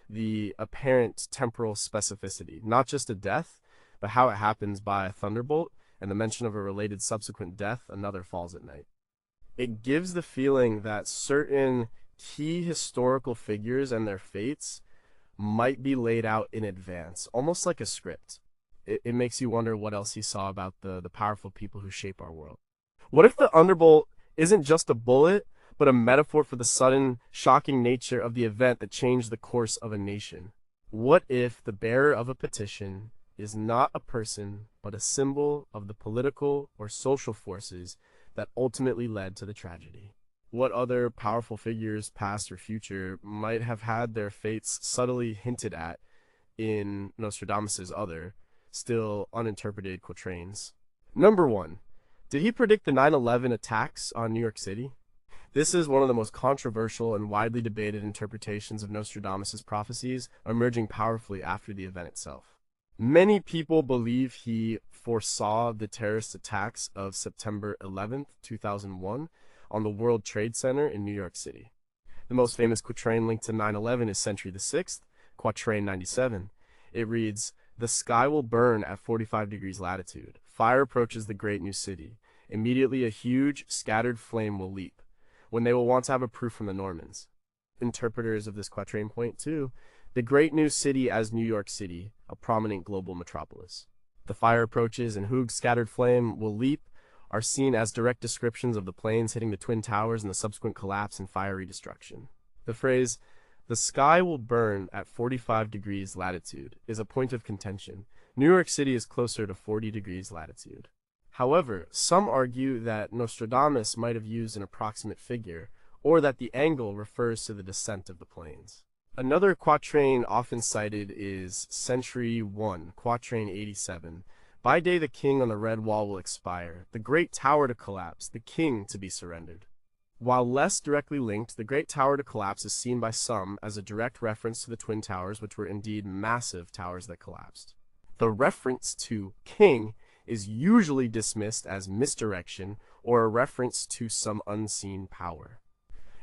S1: the apparent temporal specificity, not just a death, but how it happens by a thunderbolt, and the mention of a related subsequent death, another falls at night. It gives the feeling that certain key historical figures and their fates might be laid out in advance, almost like a script. It makes you wonder what else he saw about the powerful people who shape our world. What if the thunderbolt isn't just a bullet, but a metaphor for the sudden, shocking nature of the event that changed the course of a nation? What if the bearer of a petition is not a person, but a symbol of the political or social forces that ultimately led to the tragedy? What other powerful figures, past or future, might have had their fates subtly hinted at in Nostradamus' other, still uninterpreted quatrains? Number 1. Did he predict the 9/11 attacks on New York City? This is one of the most controversial and widely debated interpretations of Nostradamus' prophecies, emerging powerfully after the event itself. Many people believe he foresaw the terrorist attacks of September 11th, 2001 on the World Trade Center in New York City. The most famous quatrain linked to 9/11 is Century the 6th, Quatrain 97. It reads, "The sky will burn at 45 degrees latitude. Fire approaches the great new city. Immediately a huge, scattered flame will leap, when they will want to have a proof from the Normans." Interpreters of this quatrain point to the great new city as New York City, a prominent global metropolis. The fire approaches and Hoog's scattered flame will leap are seen as direct descriptions of the planes hitting the Twin Towers and the subsequent collapse and fiery destruction. The phrase, "the sky will burn at 45 degrees latitude," is a point of contention. New York City is closer to 40 degrees latitude. However, some argue that Nostradamus might have used an approximate figure, or that the angle refers to the descent of the planes. Another quatrain often cited is Century 1, Quatrain 87. "By day the king on the red wall will expire, the great tower to collapse, the king to be surrendered." While less directly linked, the Great Tower to collapse is seen by some as a direct reference to the Twin Towers, which were indeed massive towers that collapsed. The reference to king is usually dismissed as misdirection or a reference to some unseen power.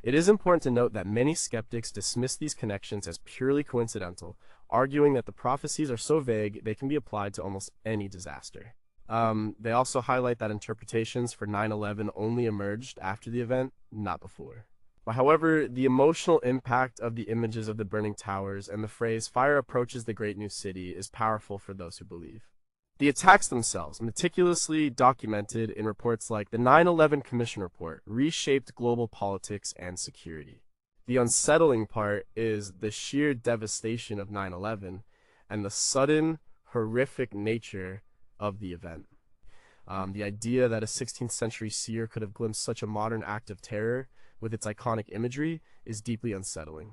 S1: It is important to note that many skeptics dismiss these connections as purely coincidental, arguing that the prophecies are so vague they can be applied to almost any disaster. They also highlight that interpretations for 9/11 only emerged after the event, not before. However, the emotional impact of the images of the burning towers and the phrase "fire approaches the great new city" is powerful for those who believe. The attacks themselves, meticulously documented in reports like the 9/11 Commission Report, reshaped global politics and security. The unsettling part is the sheer devastation of 9/11 and the sudden, horrific nature of the event. The idea that a 16th century seer could have glimpsed such a modern act of terror with its iconic imagery is deeply unsettling.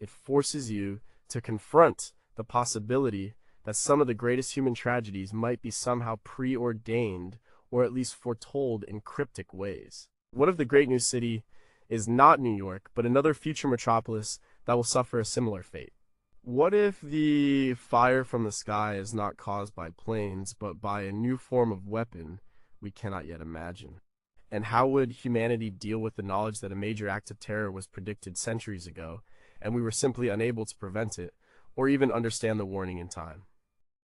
S1: It forces you to confront the possibility that some of the greatest human tragedies might be somehow preordained or at least foretold in cryptic ways. What if the great new city is not New York, but another future metropolis that will suffer a similar fate? What if the fire from the sky is not caused by planes, but by a new form of weapon we cannot yet imagine? And how would humanity deal with the knowledge that a major act of terror was predicted centuries ago, and we were simply unable to prevent it, or even understand the warning in time?